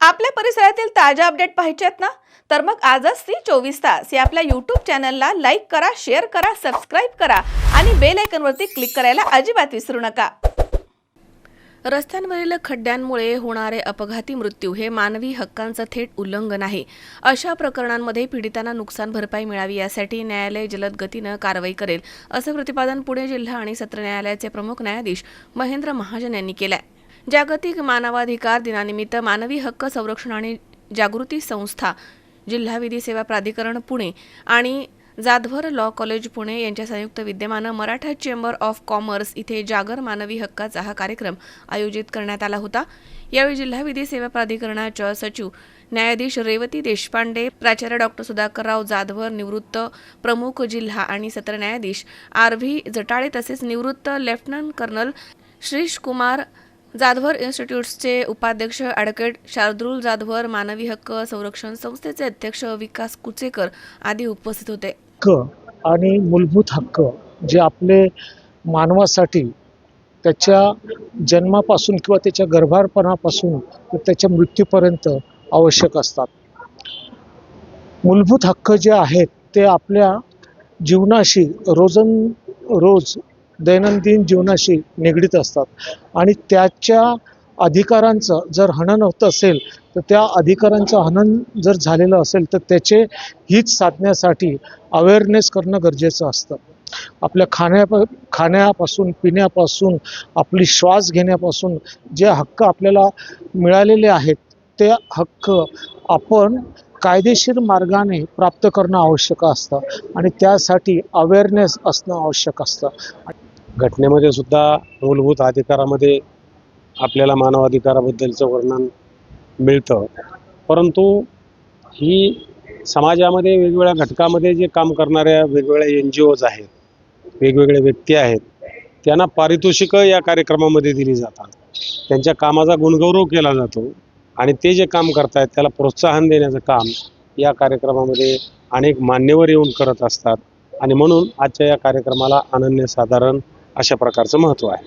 आपल्या परिसरातील ताज्या अपडेट पाहिजेत ना, तर मग आजच सी 24 तास या आपल्या YouTube चॅनलला लाईक करा, शेअर करा, सबस्क्राईब करा आणि बेल आयकॉनवरती क्लिक करायला अजिबात विसरू नका. रस्त्यांवरील खड्ड्यांमुळे होणारे अपघाती मृत्यू हे मानवी हक्कांचं थेट उल्लंघन आहे. अशा प्रकरणांमध्ये पीडितांना नुकसान भरपाई मिळावी यासाठी न्यायालय जलद गतीनं कारवाई करेल, असं प्रतिपादन पुणे जिल्हा आणि सत्र न्यायालयाचे प्रमुख न्यायाधीश महेंद्र महाजन यांनी केलंय. जागतिक मानवाधिकार दिनानिमित्त मानवी हक्क संरक्षण आणि जागृती संस्था, जिल्हा विधी सेवा प्राधिकरण पुणे आणि जाधवर लॉ कॉलेज पुणे यांच्या संयुक्त विद्यमानं मराठा चेंबर ऑफ कॉमर्स इथे जागर मानवी हक्काचा हा कार्यक्रम आयोजित करण्यात आला होता. यावेळी जिल्हा विधी सेवा प्राधिकरणाच्या सचिव न्यायाधीश रेवती देशपांडे, प्राचार्य डॉक्टर सुधाकरराव जाधवर, निवृत्त प्रमुख जिल्हा आणि सत्र न्यायाधीश आर.व्ही. जटाळे तसेच निवृत्त लेफ्टनंट कर्नल श्रीश कुमार जाधवर इन्स्टिट्यूटचे उपाध्यक्ष ॲडव्होकेट शार्दूल जाधवर, मानवी हक्क संरक्षण संस्थेचे अध्यक्ष विकास कुचेकर आदी उपस्थित होते. हक्क आणि मूलभूत हक्क जे आपले मानवासाठी त्याच्या जन्मापासून किंवा त्याच्या गर्भारपणापासून तर त्याच्या मृत्यूपर्यंत आवश्यक असतात. मूलभूत हक्क जे आहेत ते आपल्या जीवनाशी रोज दैनंदिन जीवनाशी निगडीत असतात आणि त्याच्या अधिकारांचं जर हनन होत असेल तर त्या अधिकारांचं हनन जर झालेलं असेल तर त्याचे हित साधण्यासाठी अवेअरनेस करणं गरजेचं असतं. आपल्या खाण्यापासून पिण्यापासून आपली श्वास घेण्यापासून जे हक्क आपल्याला मिळालेले आहेत ते हक्क आपण कायदेशीर मार्गाने प्राप्त करणं आवश्यक असतं आणि त्यासाठी अवेअरनेस असणं आवश्यक असतं. घटनेमध्ये सुद्धा मूलभूत अधिकारामध्ये आपल्याला मानवाधिकाराबद्दलचं वर्णन मिळतं, परंतु ही समाजामध्ये वेगवेगळ्या घटकामध्ये जे काम करणाऱ्या वेगवेगळ्या NGOज आहेत, वेगवेगळे व्यक्ती आहेत, त्यांना पारितोषिकं या कार्यक्रमामध्ये दिली जातात. त्यांच्या कामाचा गुणगौरव केला जातो आणि ते जे काम करतायत त्याला प्रोत्साहन देण्याचं काम या कार्यक्रमामध्ये अनेक मान्यवर येऊन करत असतात आणि म्हणून आजच्या या कार्यक्रमाला अनन्यसाधारण अशा प्रकारचं महत्त्व आहे.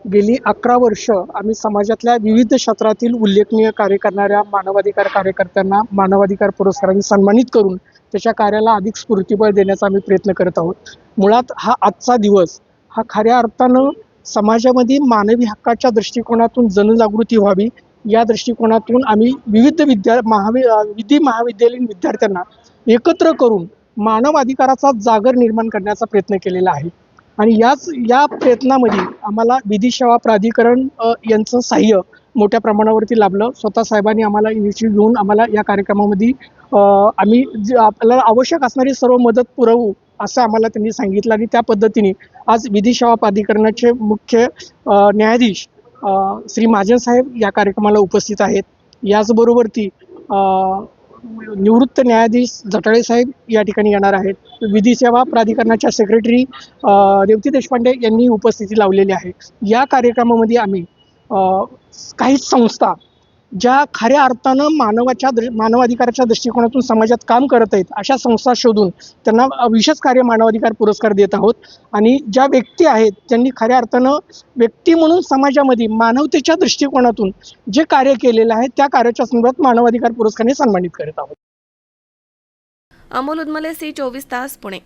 गेली 11 वर्ष आम्ही समाजातल्या विविध क्षेत्रातील उल्लेखनीय कार्य करणाऱ्या मानवाधिकार कार्यकर्त्यांना मानवाधिकार पुरस्कारांनी सन्मानित करून त्याच्या कार्याला अधिक स्फूर्तिबळ देण्याचा आम्ही प्रयत्न करत आहोत. मुळात हा आजचा दिवस हा खऱ्या अर्थानं समाजामध्ये मानवी हक्काच्या दृष्टिकोनातून जनजागृती व्हावी या दृष्टिकोनातून आम्ही विविध विधी महाविद्यालयीन विद्यार्थ्यांना एकत्र करून मानवाधिकाराचा जागर निर्माण करण्याचा प्रयत्न केलेला आहे आणि या प्रयत्नामध्ये आम्हाला विधी सेवा प्राधिकरण यांचं साह्य मोठ्या प्रमाणावरती लाभलं. स्वतः साहेबांनी आम्हाला इनिशिएटिव्ह घेऊन आम्हाला या कार्यक्रमामध्ये आम्ही आपल्याला आवश्यक असणारी सर्व मदत पुरवू असं आम्हाला त्यांनी सांगितलं आणि त्या पद्धतीने आज विधी सेवा प्राधिकरणाचे मुख्य न्यायाधीश श्री महाजन साहेब या कार्यक्रमाला उपस्थित आहेत. याचबरोबर निवृत्त न्यायाधीश जटाळे साहेब या ठिकाणी येणार आहेत. विधी सेवा प्राधिकरणाच्या सेक्रेटरी रेवती देशपांडे यांनी उपस्थिती लावलेली आहे. या कार्यक्रमामध्ये आम्ही काही संस्था ज्या खऱ्या अर्थानं मानवाधिकाराच्या दृष्टिकोनातून समाजात काम करत आहेत अशा संस्था शोधून त्यांना विशेष कार्य मानवाधिकार पुरस्कार देत आहोत आणि ज्या व्यक्ती आहेत ज्यांनी खऱ्या अर्थानं व्यक्ती म्हणून समाजामध्ये मानवतेच्या दृष्टिकोनातून जे कार्य केलेलं आहे त्या कार्याच्या संदर्भात मानवाधिकार पुरस्काराने सन्मानित करत आहोत. अमोल उदमले, सी 24 तास, पुणे.